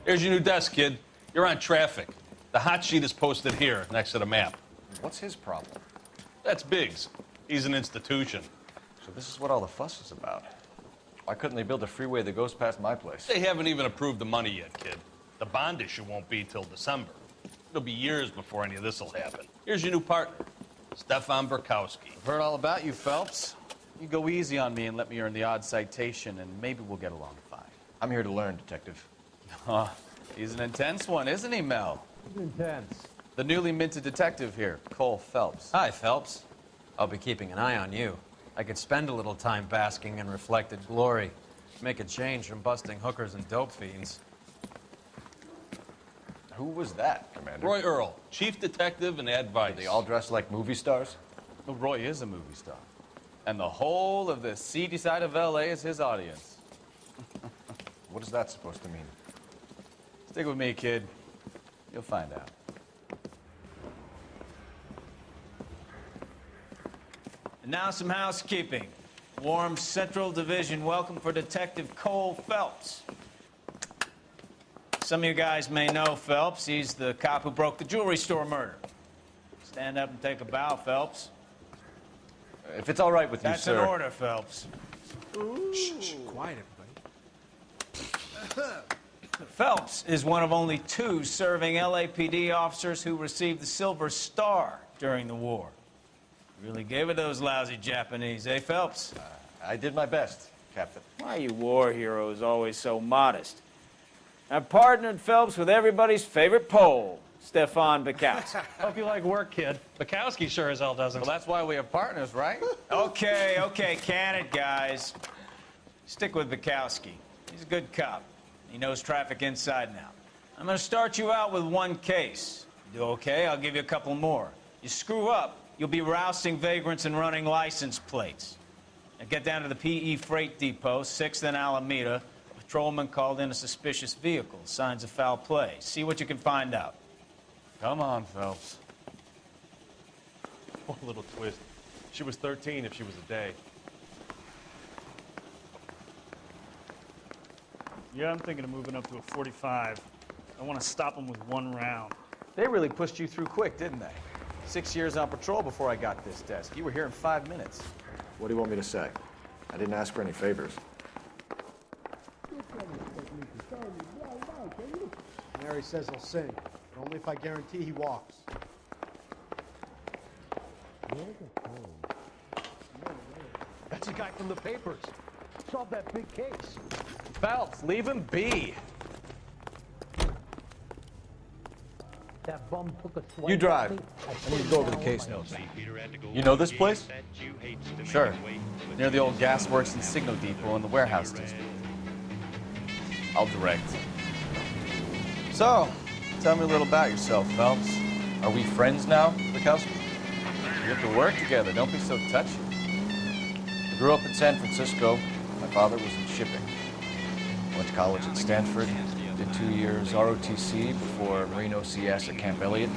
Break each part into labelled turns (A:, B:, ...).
A: Here's your new desk, kid. You're on traffic. The hot sheet is posted here, next to the map.
B: What's his problem?
A: That's Biggs. He's an institution.
B: So this is what all the fuss is about. Why couldn't they build a freeway that goes past my place?
A: They haven't even approved the money yet, kid. The bond issue won't be till December. It'll be years before any of this will happen. Here's your new partner, Stefan Burkowski.
C: I've heard all about you, Phelps. You go easy on me and let me earn the odd citation, and maybe we'll get along fine.
B: I'm here to learn, Detective.
C: He's an intense one, isn't he, Mel?
D: Intense.
C: The newly minted detective here, Cole Phelps.
E: Hi, Phelps. I'll be keeping an eye on you. I could spend a little time basking in reflected glory. Make a change from busting hookers and dope fiends.
B: Who was that, Commander?
A: Roy Earl, chief detective and advice.
B: Are they all dressed like movie stars?
C: Well, Roy is a movie star. And the whole of the seedy side of L.A. is his audience.
B: What is that supposed to mean?
C: Stick with me, kid. You'll find out.
D: And now some housekeeping. Warm Central Division welcome for Detective Cole Phelps. Some of you guys may know Phelps. He's the cop who broke the jewelry store murder. Stand up and take a bow, Phelps.
B: If it's all right with you,
D: That's
B: sir.
D: an order, Phelps.
F: Shh, quiet, everybody.
D: Phelps is one of only 2 serving LAPD officers who received the Silver Star during the war. Really gave it those lousy Japanese, eh, Phelps?
B: I did my best, Captain.
D: Why are you war heroes always so modest? I've partnered Phelps with everybody's favorite Pole, Stefan Burkowski.
G: Hope you like work, kid. Bukowski sure as hell doesn't.
C: Well, that's why we have partners, right?
D: Okay, can it, guys. Stick with Burkowski. He's a good cop. He knows traffic inside and out. I'm going to start you out with 1 case. You do okay, I'll give you a couple more. You screw up, you'll be rousting vagrants and running license plates. Now get down to the PE Freight Depot, 6th and Alameda. A patrolman called in a suspicious vehicle, signs of foul play. See what you can find out.
C: Come on, Phelps.
H: One little twist. She was 13 if she was a day.
G: Yeah, I'm thinking of moving up to a 45. I want to stop them with 1 round.
C: They really pushed you through quick, didn't they? 6 years on patrol before I got this desk. You were here in 5 minutes.
B: What do you want me to say? I didn't ask for any favors.
F: Mary says he'll sing, but only if I guarantee he walks. That's the guy from the papers. Solved that big case.
C: Phelps, leave him be.
I: That bum took a swipe
B: You drive.
I: at me.
B: I need to go over the case notes. You know this place?
C: Sure. Near the old gasworks and signal depot in the warehouse district. I'll direct. So, tell me a little about yourself, Phelps. Are we friends now, Burkowski? We have to work together. Don't be so touchy.
B: I grew up in San Francisco. My father was in shipping. Went to college at Stanford. Did 2 years ROTC before Marine OCS at Camp Elliott.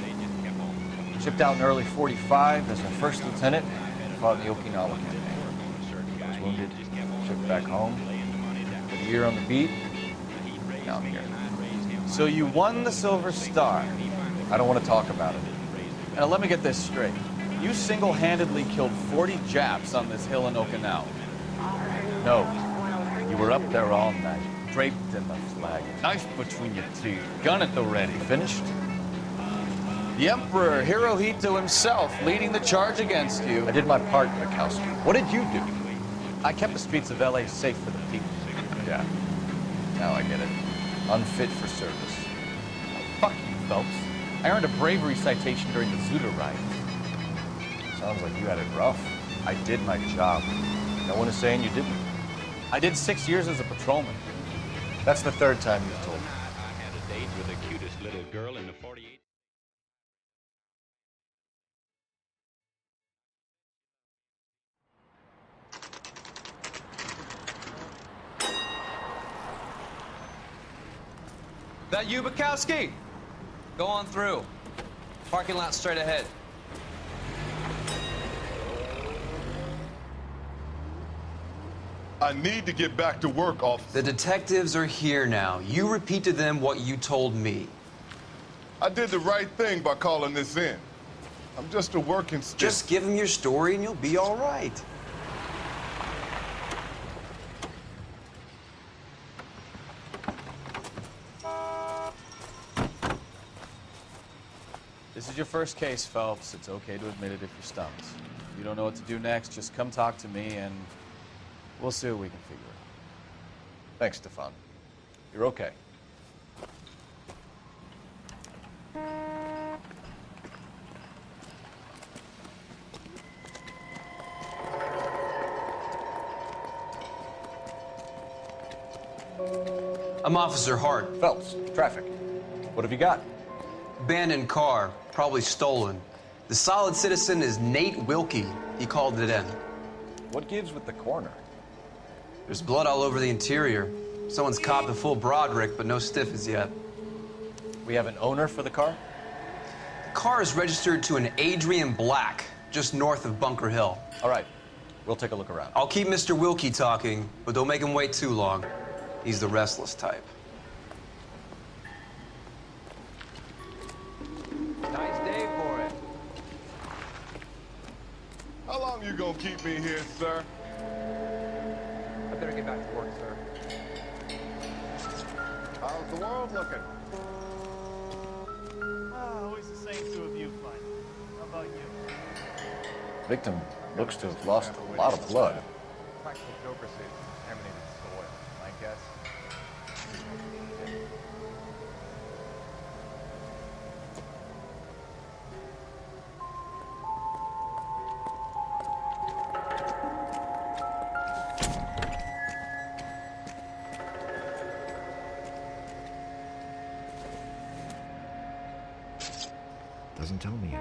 B: Shipped out in early '45 as a first lieutenant and fought in the Okinawa campaign. I was wounded, shipped back home. Did a year on the beat. Now I'm here.
C: So you won the Silver Star.
B: I don't want to talk about it.
C: Now let me get this straight. You single-handedly killed 40 Japs on this hill in Okinawa.
B: No.
C: You were up there all night, draped in the flag, knife between your teeth, gun at the ready.
B: Finished?
C: The Emperor Hirohito himself leading the charge against you.
B: I did my part, Burkowski. What did you do?
C: I kept the streets of L.A. safe for the people.
B: Yeah. Now I get it. Unfit for service.
C: Fuck you, Phelps. I earned a bravery citation during the Zuda riots.
B: Sounds like you had it rough.
C: I did my job.
B: No one is saying you didn't.
C: I did 6 years as a patrolman.
B: That's the 3rd time you've told me.
J: I had a date with the cutest little girl in the 48.
E: That you, Bukowski? Go on through. Parking lot straight ahead.
K: I need to get back to work, officer.
L: The detectives are here now. You repeat to them what you told me.
K: I did the right thing by calling this in. I'm just a working stiff.
L: Just give them your story and you'll be all right.
C: This is your first case, Phelps. It's okay to admit it if you're stumped. If you don't know what to do next, just come talk to me and we'll see what we can figure out. Thanks, Stefan. You're okay.
L: I'm Officer Hart.
C: Phelps, traffic. What have you got?
L: Abandoned car, probably stolen. The solid citizen is Nate Wilkie. He called it in.
C: What gives with the coroner?
L: There's blood all over the interior. Someone's copped a full Broderick, but no stiff as yet.
C: We have an owner for the car?
L: The car is registered to an Adrian Black, just north of Bunker Hill.
C: All right, we'll take a look around.
L: I'll keep Mr. Wilkie talking, but don't make him wait too long. He's the restless type.
B: Nice day for it.
K: How long you gonna keep me here, sir?
B: I better get back to work, sir.
K: How's the world looking?
G: Always the same two of you fighting. How about you?
C: Victim looks to have lost a lot of blood.
H: Practical joker says contaminated soil. My guess.
B: Doesn't tell me anything.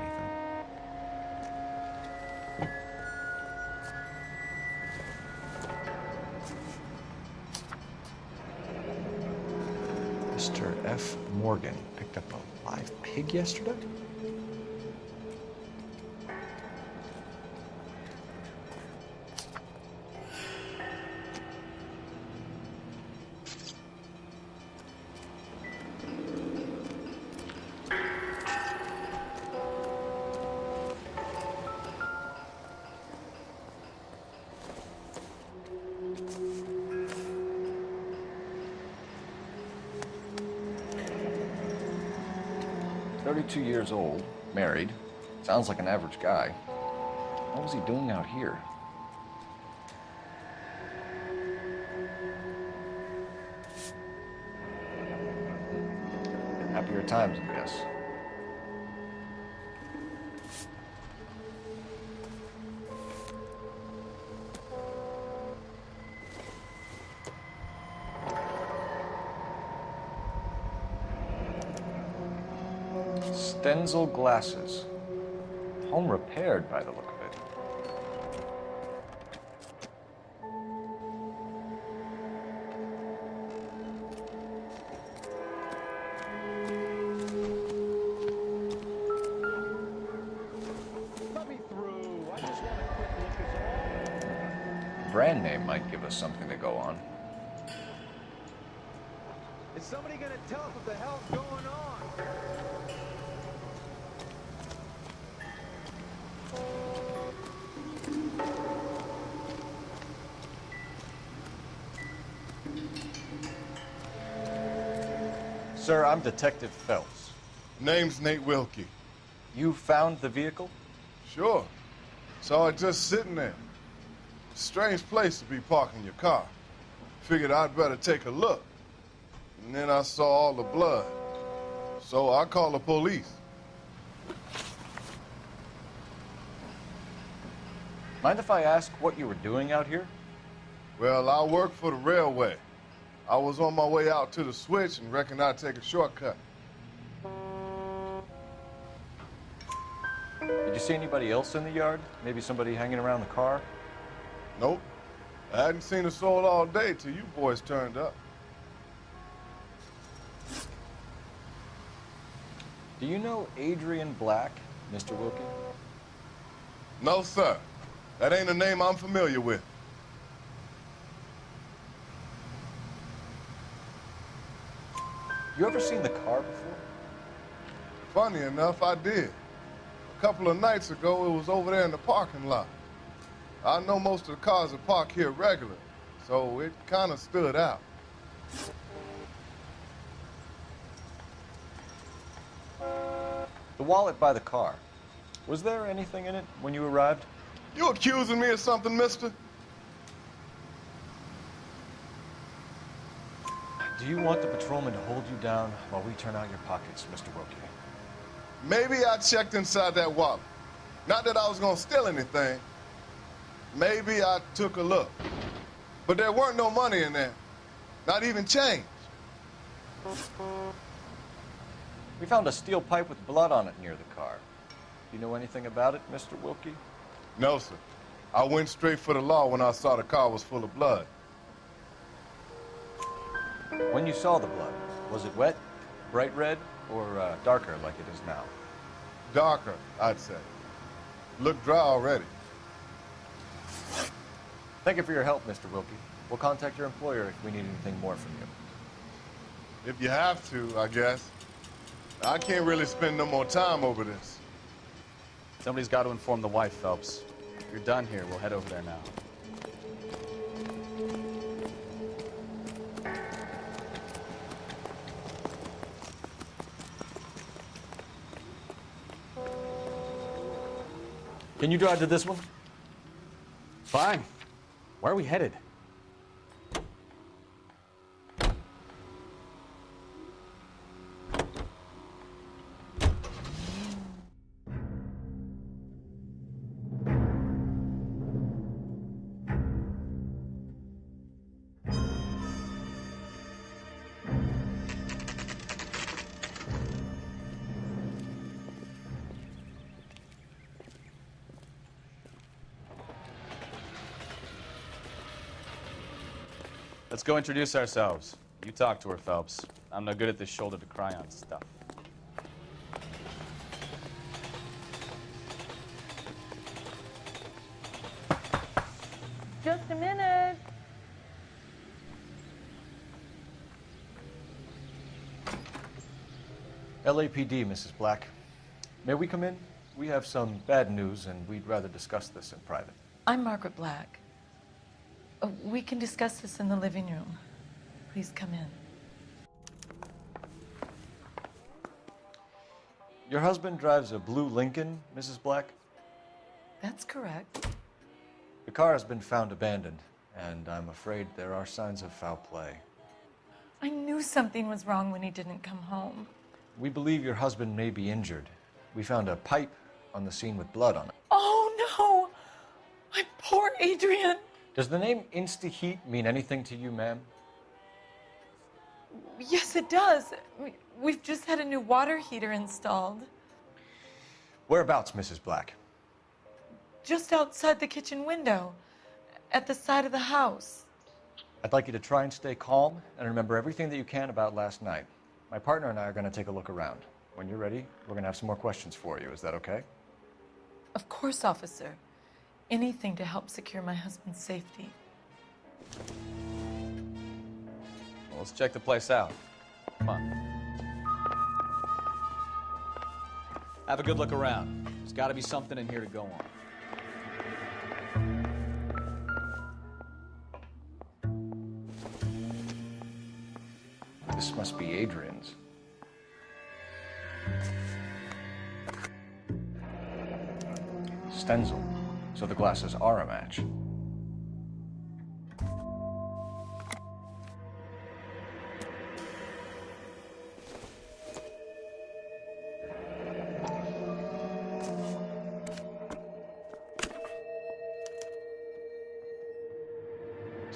B: Mr. F. Morgan picked up a live pig yesterday? "32 years old, married. Sounds like an average guy. What was he doing out here?" Happier times, I guess. Stenzel glasses. Home repaired by the look of it.
F: Let me through. I just want a quick look is all.
C: Brand name might give us something to go on.
F: Is somebody gonna tell us what the hell's going on?
C: Sir, I'm Detective Phelps.
K: Name's Nate Wilkie.
C: You found the vehicle?
K: Sure. Saw it just sitting there. Strange place to be parking your car. Figured I'd better take a look. And then I saw all the blood. So I called the police.
C: Mind if I ask what you were doing out here?
K: Well, I work for the railway. I was on my way out to the switch and reckoned I'd take a shortcut.
C: Did you see anybody else in the yard? Maybe somebody hanging around the car?
K: Nope. I hadn't seen a soul all day till you boys turned up.
C: Do you know Adrian Black, Mr. Wilkie?
K: No, sir. That ain't a name I'm familiar with.
B: You ever seen the car before?
K: Funny enough, I did. A couple of nights ago, it was over there in the parking lot. I know most of the cars are parked here regular, so it kind of stood out.
B: The wallet by the car. Was there anything in it when you arrived?
K: You accusing me of something, mister?
B: Do you want the patrolman to hold you down while we turn out your pockets, Mr. Wilkie?
K: Maybe I checked inside that wallet. Not that I was gonna steal anything. Maybe I took a look. But there weren't no money in there. Not even change.
B: We found a steel pipe with blood on it near the car. Do you know anything about it, Mr. Wilkie?
K: No, sir. I went straight for the law when I saw the car was full of blood.
B: When you saw the blood, was it wet, bright red, or darker like it is now?
K: Darker, I'd say. Looked dry already.
B: Thank you for your help, Mr. Wilkie. We'll contact your employer if we need anything more from you.
K: If you have to, I guess. I can't really spend no more time over this.
C: Somebody's got to inform the wife, Phelps. If you're done here, we'll head over there now.
B: Can you drive to this one?
C: Fine. Where are we headed? Let's go introduce ourselves. You talk to her, Phelps. I'm no good at this shoulder to cry on stuff.
M: Just a minute.
B: LAPD, Mrs. Black. May we come in? We have some bad news, and we'd rather discuss this in private.
M: I'm Margaret Black. We can discuss this in the living room. Please come in.
B: Your husband drives a blue Lincoln, Mrs. Black?
M: That's correct.
B: The car has been found abandoned, and I'm afraid there are signs of foul play.
M: I knew something was wrong when he didn't come home.
B: We believe your husband may be injured. We found a pipe on the scene with blood on it.
M: Oh, no! My poor Adrian!
B: Does the name Insta-Heat mean anything to you, ma'am?
M: Yes, it does. We've just had a new water heater installed.
B: Whereabouts, Mrs. Black?
M: Just outside the kitchen window, at the side of the house.
B: I'd like you to try and stay calm and remember everything that you can about last night. My partner and I are going to take a look around. When you're ready, we're going to have some more questions for you. Is that okay?
M: Of course, officer. Anything to help secure my husband's safety.
C: Well, let's check the place out. Come on. Have a good look around. There's got to be something in here to go on.
B: This must be Adrian's. Stencil. So the glasses are a match.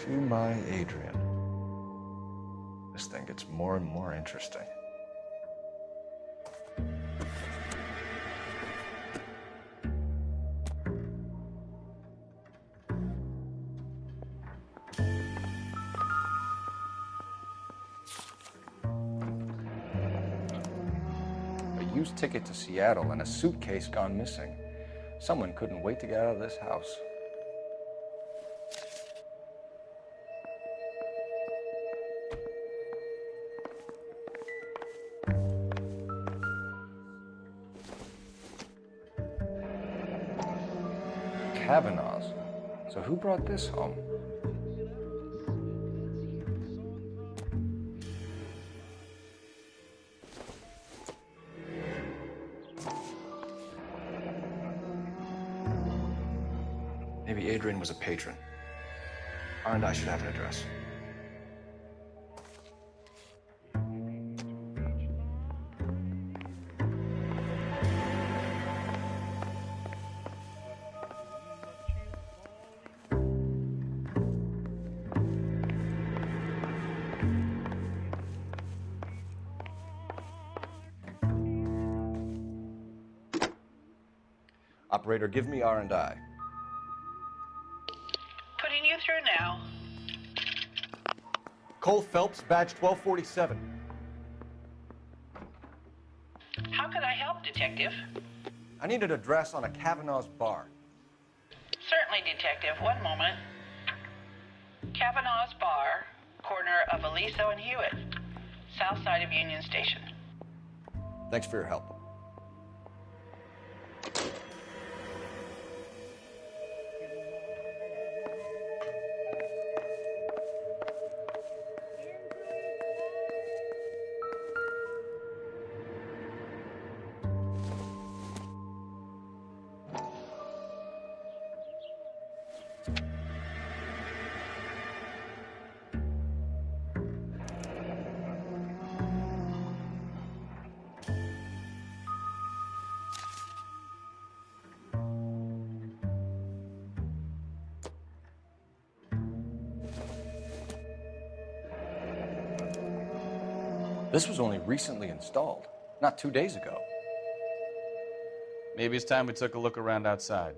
B: To my Adrian. This thing gets more and more interesting. A used ticket to Seattle and a suitcase gone missing. Someone couldn't wait to get out of this house. Kavanaugh's. So who brought this home? Maybe Adrian was a patron. R&I should have an address. Operator, give me R&I.
N: Putting you through now.
B: Cole Phelps, badge 1247.
N: How can I help, Detective?
B: I need an address on a Kavanaugh's bar.
N: Certainly, Detective. One moment. Kavanaugh's Bar, corner of Aliso and Hewitt, south side of Union Station.
B: Thanks for your help. This was only recently installed, not 2 days ago.
C: Maybe it's time we took a look around outside.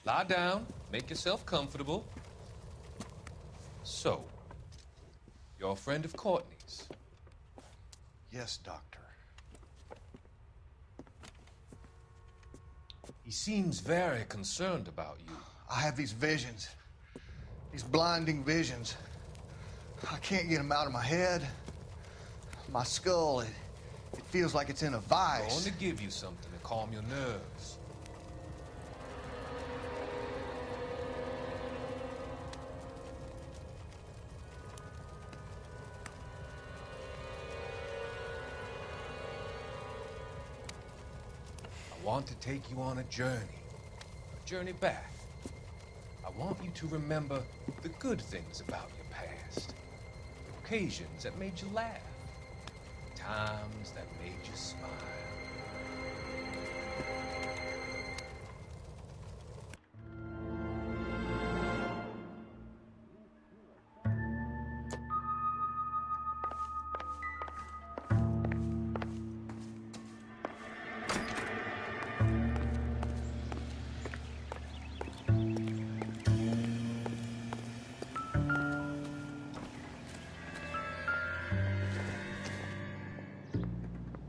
O: Lie down, make yourself comfortable. So, you're a friend of Courtney's?
F: Yes, Doctor.
O: He seems very concerned about you.
F: I have these visions. These blinding visions. I can't get them out of my head. My skull, it feels like it's in a vice.
O: I'm going to give you something to calm your nerves. I want to take you on a journey back. I want you to remember the good things about your past, occasions that made you laugh, times that made you smile.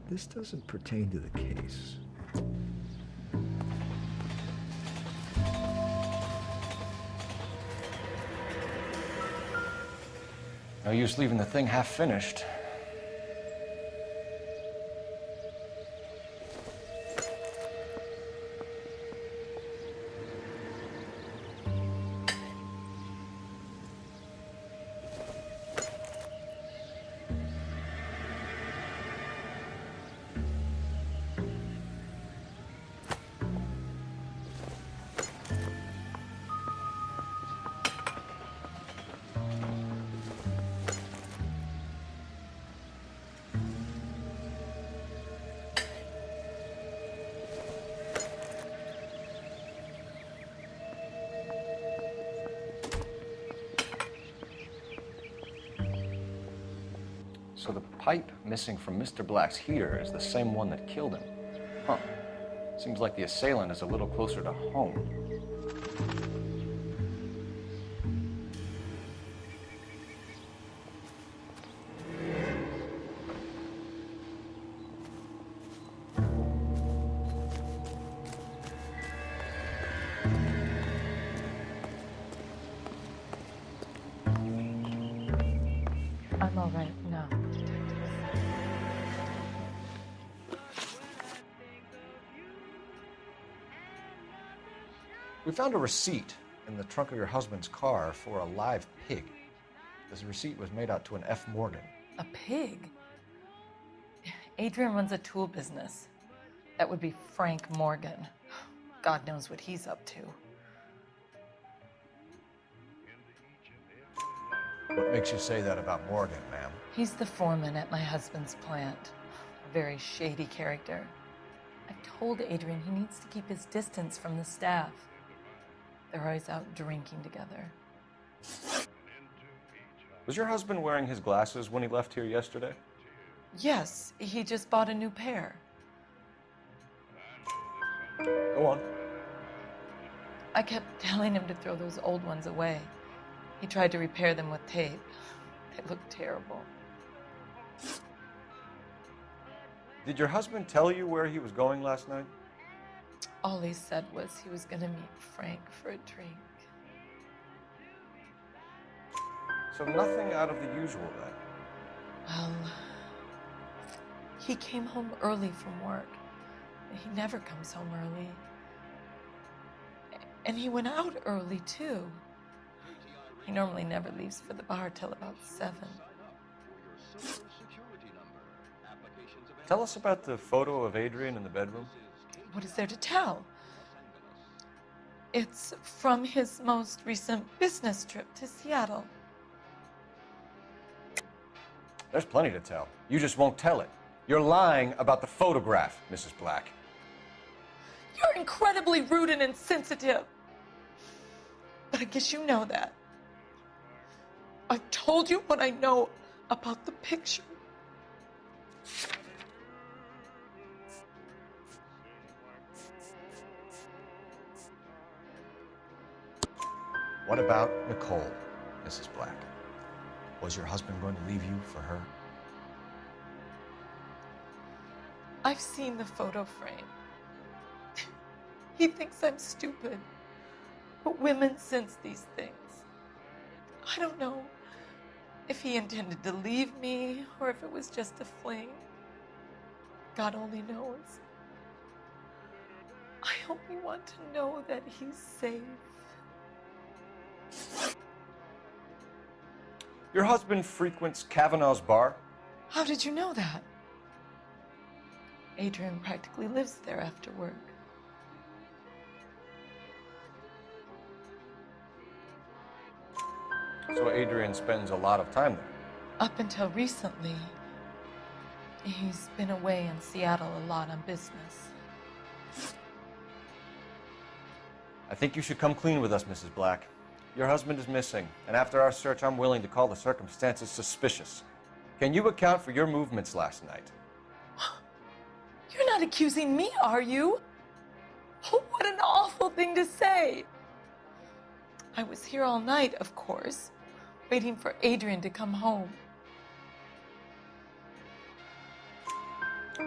P: This doesn't pertain to the case.
B: No use leaving the thing half finished. So the pipe missing from Mr. Black's heater is the same one that killed him. Huh. Seems like the assailant is a little closer to home.
M: now, detectives.
B: We found a receipt in the trunk of your husband's car for a live pig. This receipt was made out to an F. Morgan.
M: A pig? Adrian runs a tool business. That would be Frank Morgan. God knows what he's up to.
B: What makes you say that about Morgan, ma'am?
M: He's the foreman at my husband's plant. A very shady character. I've told Adrian he needs to keep his distance from the staff. They're always out drinking together.
B: Was your husband wearing his glasses when he left here yesterday?
M: Yes, he just bought a new pair.
B: Go on.
M: I kept telling him to throw those old ones away. He tried to repair them with tape. They look terrible.
B: Did your husband tell you where he was going last night?
M: All he said was he was going to meet Frank for a drink.
B: So nothing out of the usual then?
M: Well, he came home early from work. He never comes home early. And he went out early, too. He normally never leaves for the bar till about 7.
B: Tell us about the photo of Adrian in the bedroom.
M: What is there to tell? It's from his most recent business trip to Seattle.
B: There's plenty to tell. You just won't tell it. You're lying about the photograph, Mrs. Black.
M: You're incredibly rude and insensitive. But I guess you know that. I've told you what I know about the picture.
B: What about Nicole, Mrs. Black? Was your husband going to leave you for her?
M: I've seen the photo frame. He thinks I'm stupid. But women sense these things. I don't know if he intended to leave me or if it was just a fling. God only knows. I only want to know that he's safe.
B: Your husband frequents Kavanaugh's bar?
M: How did you know that? Adrian practically lives there after work.
B: So Adrian spends a lot of time there?
M: Up until recently, he's been away in Seattle a lot on business.
B: I think you should come clean with us, Mrs. Black. Your husband is missing, and after our search, I'm willing to call the circumstances suspicious. Can you account for your movements last night?
M: You're not accusing me, are you? Oh, what an awful thing to say. I was here all night, of course, waiting for Adrian to come home.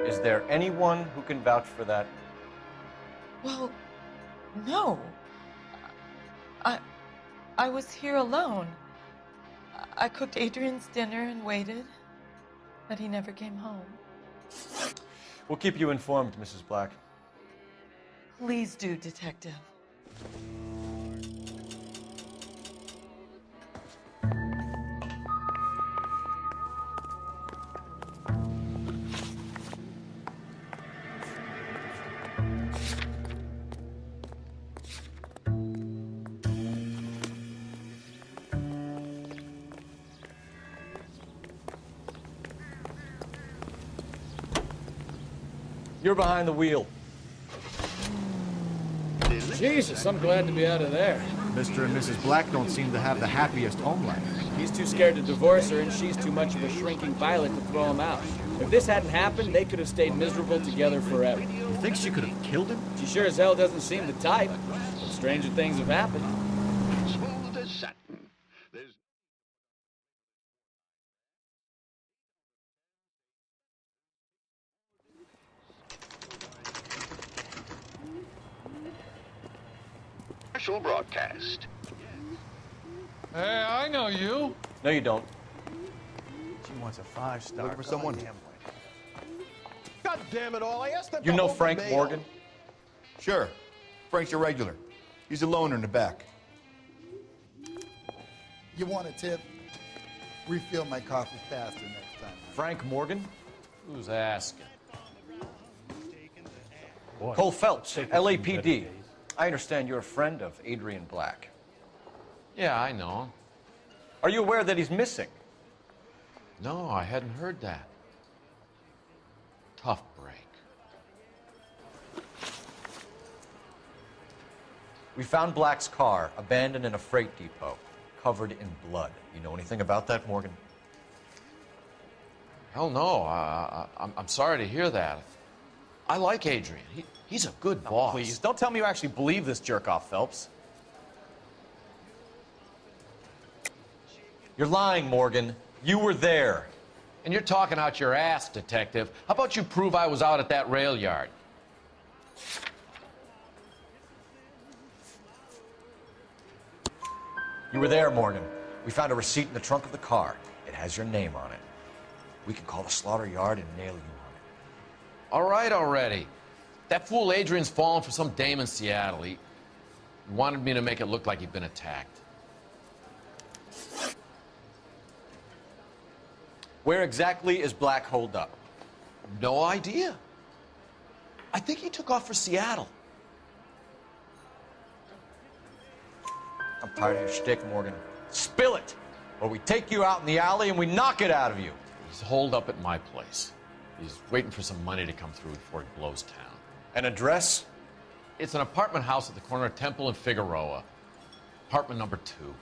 B: Is there anyone who can vouch for that?
M: Well, no. I was here alone. I cooked Adrian's dinner and waited, but he never came home.
B: We'll keep you informed, Mrs. Black.
M: Please do, Detective.
B: You're behind the wheel.
C: Jesus, I'm glad to be out of there.
F: Mr. and Mrs. Black don't seem to have the happiest home life.
C: He's too scared to divorce her, and she's too much of a shrinking violet to throw him out. If this hadn't happened, they could have stayed miserable together forever.
F: You think she could have killed him?
C: She sure as hell doesn't seem the type. But stranger things have happened.
J: Smooth as satin. There's special broadcast.
O: Hey, I know you.
B: No, you don't.
E: Gee,
G: wants a 5-star.
F: Looking for someone?
G: goddamn way.
F: God damn it all! I asked them
B: You
F: to
B: know
F: hold the
B: Frank
F: mail.
B: Morgan?
F: Sure. Frank's a regular. He's a loner in the back.
Q: You want a tip? Refill my coffee faster next time.
B: Frank Morgan?
C: Who's asking?
G: Boy,
B: Cole Phelps,
G: take it from better
B: LAPD.
G: days.
B: I understand you're a friend of Adrian Black.
E: Yeah, I know him.
B: Are you aware that he's missing?
E: No, I hadn't heard that. Tough break.
B: We found Black's car abandoned in a freight depot, covered in blood. You know anything about that, Morgan?
E: Hell no. I'm sorry to hear that. I like Adrian. He's a good boss.
B: Please, don't tell me you actually believe this jerk-off, Phelps. You're lying, Morgan. You were there.
E: And you're talking out your ass, detective. How about you prove I was out at that rail yard?
B: You were there, Morgan. We found a receipt in the trunk of the car. It has your name on it. We can call the slaughter yard and nail you on it.
E: All right already. That fool Adrian's fallen for some dame in Seattle. He wanted me to make it look like he'd been attacked.
B: Where exactly is Black holed up?
E: No idea. I think he took off for Seattle.
B: I'm tired of your shtick, Morgan. Spill it, or we take you out in the alley and we knock it out of you.
E: He's holed up at my place. He's waiting for some money to come through before he blows town.
B: An address?
E: It's an apartment house at the corner of Temple and Figueroa. Apartment number 2.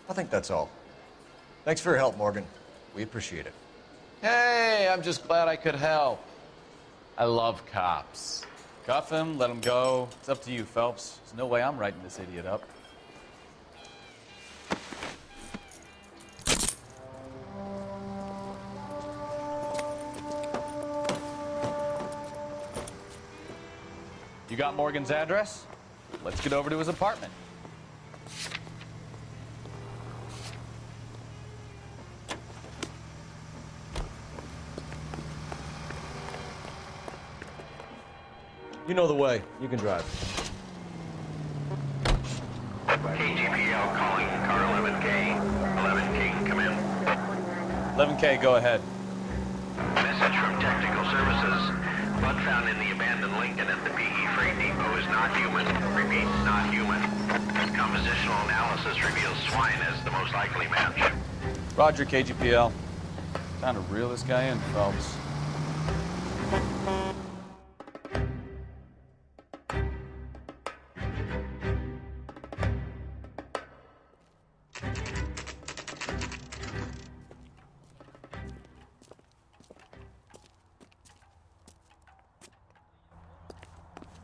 B: I think that's all. Thanks for your help, Morgan. We appreciate it.
E: Hey, I'm just glad I could help. I love cops.
C: Cuff him, let him go. It's up to you, Phelps. There's no way I'm writing this idiot up. You got Morgan's address? Let's get over to his apartment.
B: You know the way. You can drive.
J: KGPL calling car 11K. 11K, come in.
C: 11K, go ahead.
J: Message from Technical Services. Blood found in the abandoned Lincoln at the PE Freight Depot is not human. Repeat, not human. Compositional analysis reveals swine as the most likely match.
C: Roger, KGPL. Time to reel this guy in, Phelps.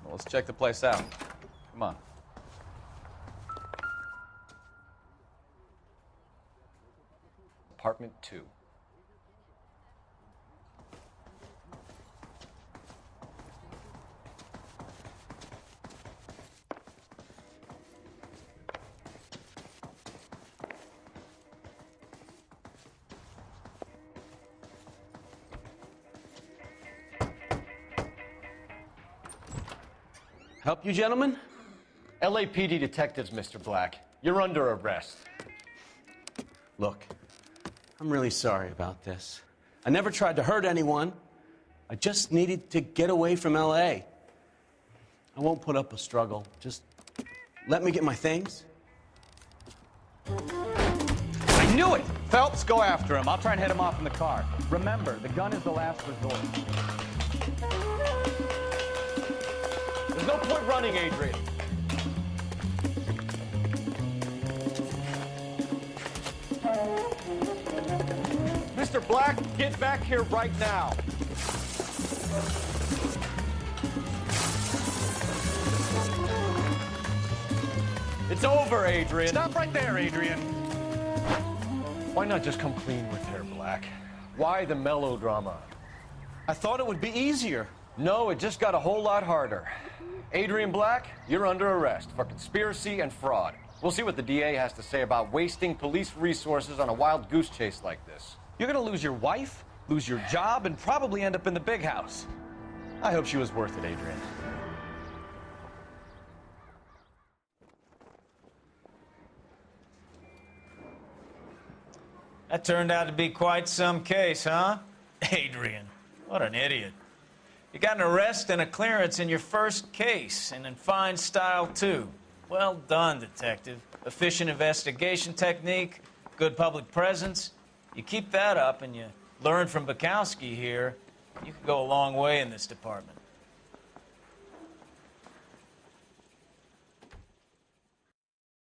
C: Well, let's check the place out. Come on.
B: Apartment 2.
R: Help you, gentlemen?
B: LAPD detectives, Mr. Black. You're under arrest.
R: Look, I'm really sorry about this. I never tried to hurt anyone. I just needed to get away from LA. I won't put up a struggle. Just let me get my things.
C: I knew it! Phelps, go after him. I'll try and head him off in the car. Remember, the gun is the last resort.
B: There's no point running, Adrian. Mr. Black, get back here right now. It's over, Adrian.
C: Stop right there, Adrian.
B: Why not just come clean with her, Black? Why the melodrama?
R: I thought it would be easier.
B: No, it just got a whole lot harder. Adrian Black, you're under arrest for conspiracy and fraud. We'll see what the DA has to say about wasting police resources on a wild goose chase like this.
C: You're gonna lose your wife, lose your job, and probably end up in the big house. I hope she was worth it, Adrian.
D: That turned out to be quite some case, huh? Adrian, what an idiot. You got an arrest and a clearance in your first case, and in fine style, too. Well done, detective. Efficient investigation technique, good public presence. You keep that up and you learn from Bukowski here, you could go a long way in this department.